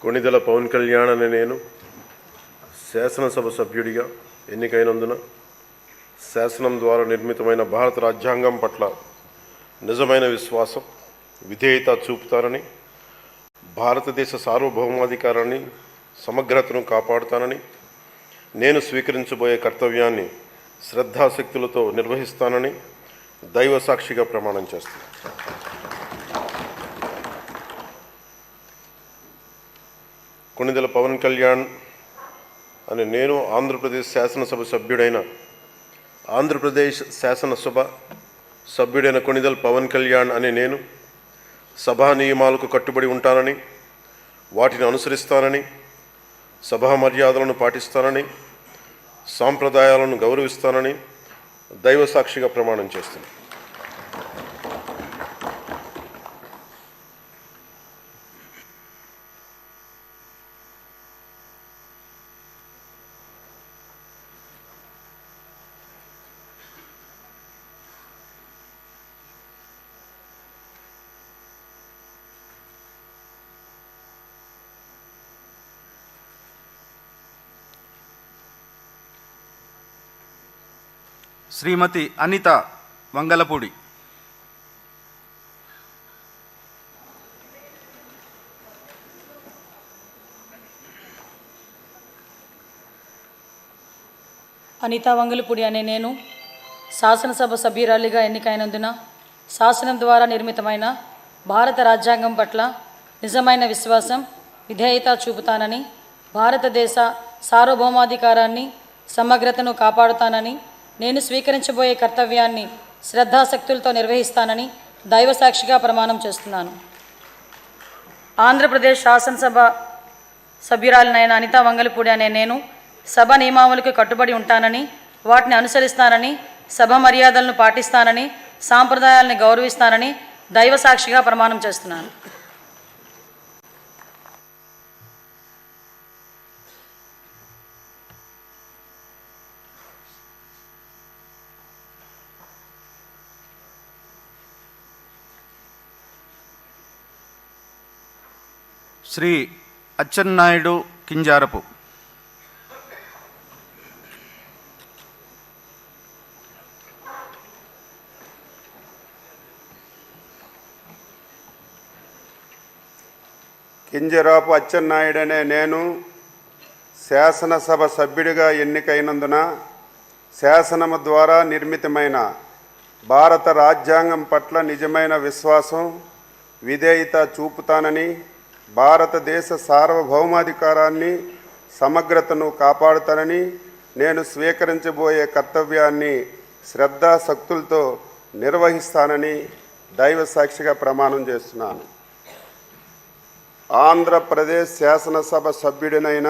కొణిదెల పవన్ కళ్యాణ్ అనే నేను శాసనసభ సభ్యుడిగా ఎన్నికైనందున శాసనం ద్వారా నిర్మితమైన భారత రాజ్యాంగం పట్ల నిజమైన విశ్వాసం, విధేయత చూపుతానని, భారతదేశ సార్వభౌమాధికారాన్ని, సమగ్రతను కాపాడుతానని, నేను స్వీకరించబోయే కర్తవ్యాన్ని శ్రద్ధాశక్తులతో నిర్వహిస్తానని దైవ సాక్షిగా ప్రమాణం చేస్తాను. కొణిదెల పవన్ కళ్యాణ్ అనే నేను ఆంధ్రప్రదేశ్ శాసనసభ సభ్యుడైన కొణిదెల పవన్ కళ్యాణ్ అనే నేను సభా నియమాలకు కట్టుబడి ఉంటానని, వాటిని అనుసరిస్తానని, సభా మర్యాదలను పాటిస్తానని, సాంప్రదాయాలను గౌరవిస్తానని దైవ సాక్షిగా ప్రమాణం చేస్తున్నాను. శ్రీమతి అనిత వంగలపూడి. అనిత వంగలపూడి అనే నేను శాసనసభ సభ్యురాలిగా ఎన్నికైనందున శాసనం ద్వారా నిర్మితమైన భారత రాజ్యాంగం పట్ల నిజమైన విశ్వాసం, విధేయత చూపుతానని, భారతదేశ సార్వభౌమాధికారాన్ని, సమగ్రతను కాపాడుతానని, నేను స్వీకరించబోయే కర్తవ్యాన్ని శ్రద్ధాశక్తులతో నిర్వహిస్తానని దైవ సాక్షిగా ప్రమాణం చేస్తున్నాను. ఆంధ్రప్రదేశ్ శాసనసభ సభ్యురాలినైన అనిత వంగలపూడి అనే నేను సభ నియమావళికి కట్టుబడి ఉంటానని, వాటిని అనుసరిస్తానని, సభ మర్యాదలను పాటిస్తానని, సాంప్రదాయాలను గౌరవిస్తానని దైవ సాక్షిగా ప్రమాణం చేస్తున్నాను. శ్రీ అచ్చెన్నాయుడు కింజారపు. కింజరాపు అచ్చెన్నాయుడు అనే నేను శాసనసభ సభ్యుడిగా ఎన్నికైనందున శాసనము ద్వారా నిర్మితమైన భారత రాజ్యాంగం పట్ల నిజమైన విశ్వాసం, విధేయత చూపుతానని, భారతదేశ సార్వభౌమాధికారాన్ని, సమగ్రతను కాపాడుతానని, నేను స్వీకరించబోయే కర్తవ్యాన్ని శ్రద్ధాశక్తులతో నిర్వహిస్తానని దైవ సాక్షిగా ప్రమాణం చేస్తున్నాను. ఆంధ్రప్రదేశ్ శాసనసభ సభ్యుడినైన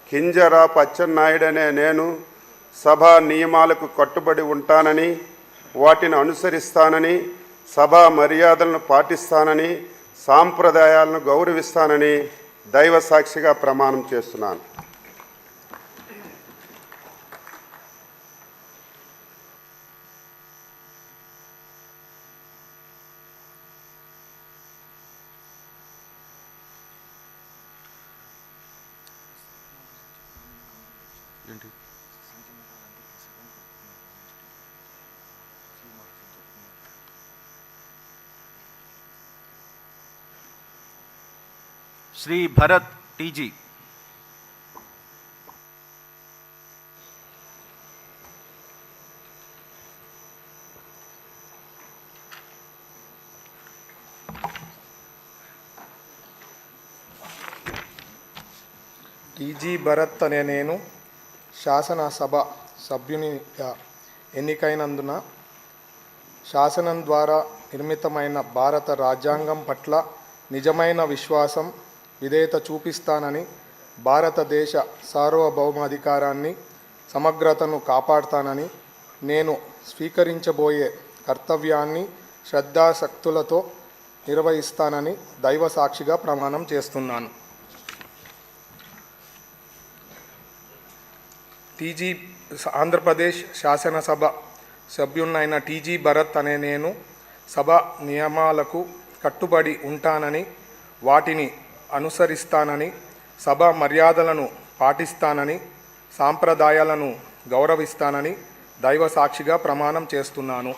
కింజరాపు అచ్చెన్నాయుడు అనే నేను సభా నియమాలకు కట్టుబడి ఉంటానని, వాటిని అనుసరిస్తానని, సభా మర్యాదలను పాటిస్తానని, సాంప్రదాయాలను గౌరవిస్తానని దైవ సాక్షిగా ప్రమాణం చేస్తున్నాను. శ్రీ భరత్ టీజీ. టీజీ భరత్ అనే నేను శాసనసభ సభ్యునిగా ఎన్నికైనందున శాసనం ద్వారా నిర్మితమైన భారత రాజ్యాంగం పట్ల నిజమైన విశ్వాసం, విధేయత చూపిస్తానని, భారతదేశ సార్వభౌమాధికారాన్ని, సమగ్రతను కాపాడుతానని, నేను స్వీకరించబోయే కర్తవ్యాన్ని శ్రద్ధాశక్తులతో నిర్వహిస్తానని దైవ సాక్షిగా ప్రమాణం చేస్తున్నాను. ఆంధ్రప్రదేశ్ శాసనసభ సభ్యున్నైన టీజీ భరత్ అనే నేను సభ నియమాలకు కట్టుబడి ఉంటానని, వాటిని అనుసరిస్తానని, సభ మర్యాదలను పాటిస్తానని, సాంప్రదాయాలను గౌరవిస్తానని దైవ సాక్షిగా ప్రమాణం చేస్తున్నాను.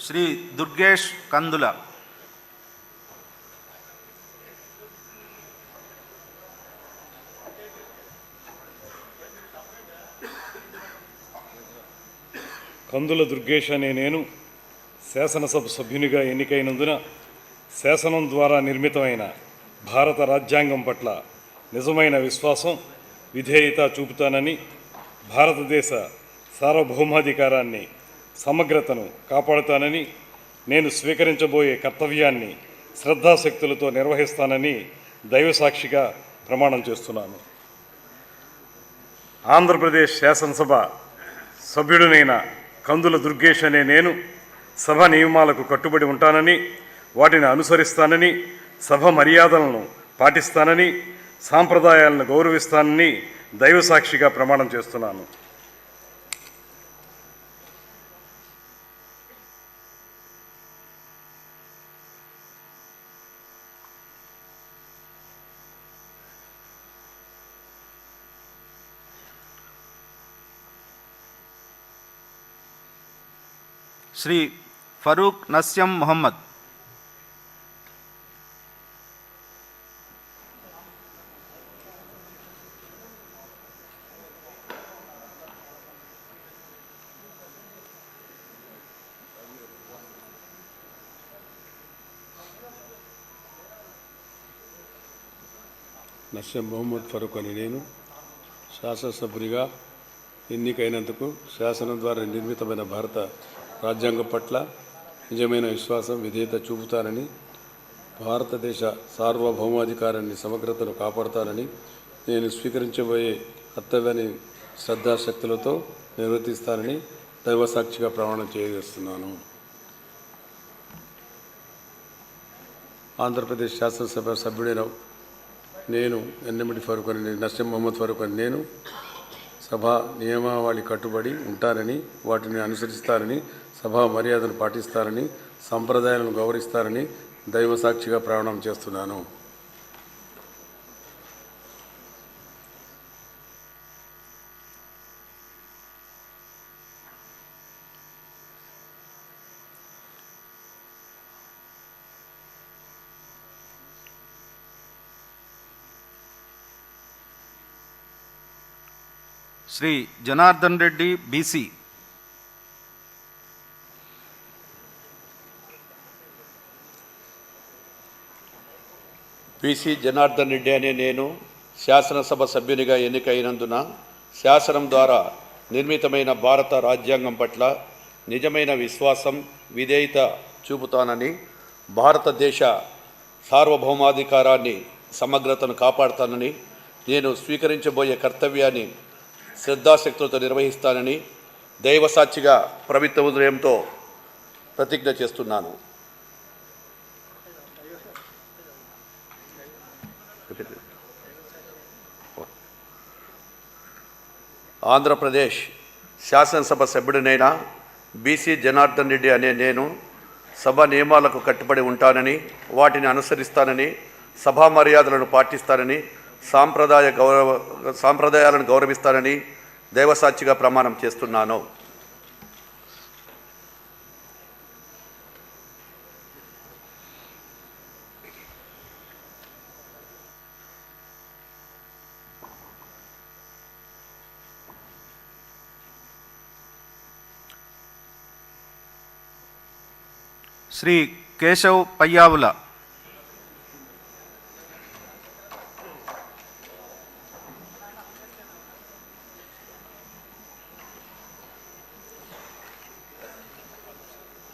శ్రీ దుర్గేష్ కందుల. కందుల దుర్గేష్ అనే నేను శాసనసభ సభ్యునిగా ఎన్నికైనందున శాసనం ద్వారా నిర్మితమైన భారత రాజ్యాంగం పట్ల నిజమైన విశ్వాసం, విధేయత చూపుతానని, భారతదేశ సార్వభౌమాధికారాన్ని, సమగ్రతను కాపాడుతానని, నేను స్వీకరించబోయే కర్తవ్యాన్ని శ్రద్ధాశక్తులతో నిర్వహిస్తానని దైవసాక్షిగా ప్రమాణం చేస్తున్నాను. ఆంధ్రప్రదేశ్ శాసనసభ సభ్యుడినైన కందుల దుర్గేష్ అనే నేను సభ నియమాలకు కట్టుబడి ఉంటానని, వాటిని అనుసరిస్తానని, సభ మర్యాదలను పాటిస్తానని, సాంప్రదాయాలను గౌరవిస్తానని దైవసాక్షిగా ప్రమాణం చేస్తున్నాను. శ్రీ ఫరూక్ నస్యం మొహమ్మద్. నస్యం మొహమ్మద్ ఫరూక్ అని నేను శాసనసభ్యునిగా ఎన్నికైనందుకు శాసనం ద్వారా నిర్మితమైన భారత రాజ్యాంగం పట్ల నిజమైన విశ్వాసం, విధేయత చూపుతానని, భారతదేశ సార్వభౌమాధికారాన్ని, సమగ్రతను కాపాడుతానని, నేను స్వీకరించబోయే కర్తవ్యాన్ని శ్రద్ధాశక్తులతో నిర్వర్తిస్తానని దైవసాక్షిగా ప్రమాణం చేయజేస్తున్నాను. ఆంధ్రప్రదేశ్ శాసనసభ సభ్యుడైన నేను నస్యం మొహమ్మద్ ఫరూక్ అని నేను సభా నియమావళి కట్టుబడి ఉంటానని, వాటిని అనుసరిస్తానని, సభా మర్యాదను పాటిస్తానని, సంప్రదాయాలను గౌరవిస్తానని దైవసాక్షిగా ప్రమాణం చేస్తున్నాను. శ్రీ జనార్దన్ రెడ్డి బీసీ. బీసీ జనార్దన్ రెడ్డి అనే నేను శాసనసభ సభ్యునిగా ఎన్నికైనందున శాసనం ద్వారా నిర్మితమైన భారత రాజ్యాంగం పట్ల నిజమైన విశ్వాసం, విధేయత చూపుతానని, భారతదేశ సార్వభౌమాధికారాన్ని, సమగ్రతను కాపాడుతానని, నేను స్వీకరించబోయే కర్తవ్యాన్ని శ్రద్ధాశక్తులతో నిర్వహిస్తానని దైవసాక్షిగా పవిత్ర హృదయంతో ప్రతిజ్ఞ చేస్తున్నాను. ఆంధ్రప్రదేశ్ శాసనసభ సభ్యుడినైన బీసీ జనార్దన్ రెడ్డి అనే నేను సభ నియమాలకు కట్టుబడి ఉంటానని, వాటిని అనుసరిస్తానని, సభా మర్యాదలను పాటిస్తానని, సాంప్రదాయాలను గౌరవిస్తానని దైవసాక్షిగా ప్రమాణం చేస్తున్నాను. శ్రీ కేశవ్ పయ్యావుల.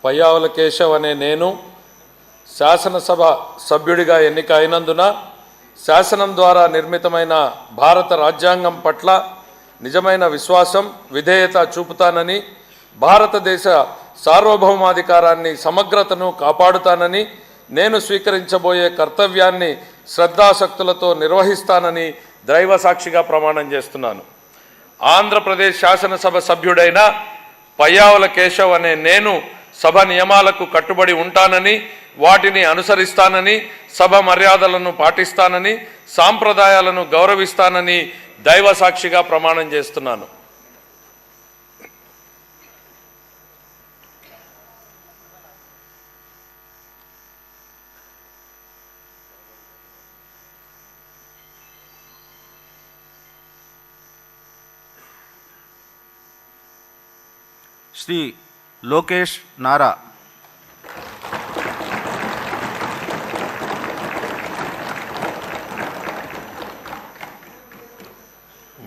పయ్యావుల కేశవ్ అనే నేను శాసనసభ సభ్యుడిగా ఎన్నిక అయినందున శాసనం ద్వారా నిర్మితమైన భారత రాజ్యాంగం పట్ల నిజమైన విశ్వాసం, విధేయత చూపుతానని, భారతదేశ సార్వభౌమాధికారాన్ని, సమగ్రతను కాపాడుతానని, నేను స్వీకరించబోయే కర్తవ్యాన్ని శ్రద్ధాసక్తులతో నిర్వహిస్తానని దైవ సాక్షిగా ప్రమాణం చేస్తున్నాను. ఆంధ్రప్రదేశ్ శాసనసభ సభ్యుడైన పయ్యావుల కేశవ్ అనే నేను సభ నియమాలకు కట్టుబడి ఉంటానని, వాటిని అనుసరిస్తానని, సభ మర్యాదలను పాటిస్తానని, సాంప్రదాయాలను గౌరవిస్తానని దైవ సాక్షిగా ప్రమాణం చేస్తున్నాను. శ్రీ లోకేష్ నారా.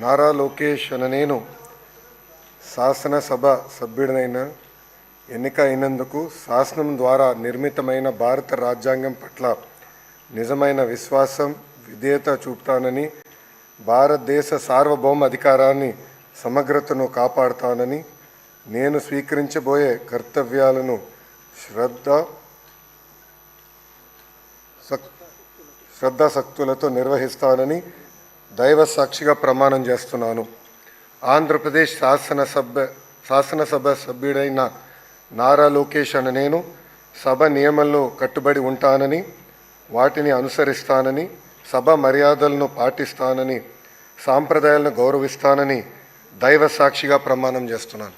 నారా లోకేష్ అనే నేను శాసనసభ సభ్యుడినైన ఎన్నిక అయినందుకు శాసనం ద్వారా నిర్మితమైన భారత రాజ్యాంగం పట్ల నిజమైన విశ్వాసం, విధేయత చూపుతానని, భారతదేశ సార్వభౌమ అధికారాన్ని, సమగ్రతను కాపాడుతానని, నేను స్వీకరించబోయే కర్తవ్యాలను శ్రద్ధాసక్తులతో నిర్వహిస్తానని దైవ సాక్షిగా ప్రమాణం చేస్తున్నాను. ఆంధ్రప్రదేశ్ శాసనసభ సభ్యుడైన నారా లోకేష్ అనే నేను సభ నియమాలను కట్టుబడి ఉంటానని, వాటిని అనుసరిస్తానని, సభ మర్యాదలను పాటిస్తానని, సాంప్రదాయాలను గౌరవిస్తానని దైవ సాక్షిగా ప్రమాణం చేస్తున్నాను.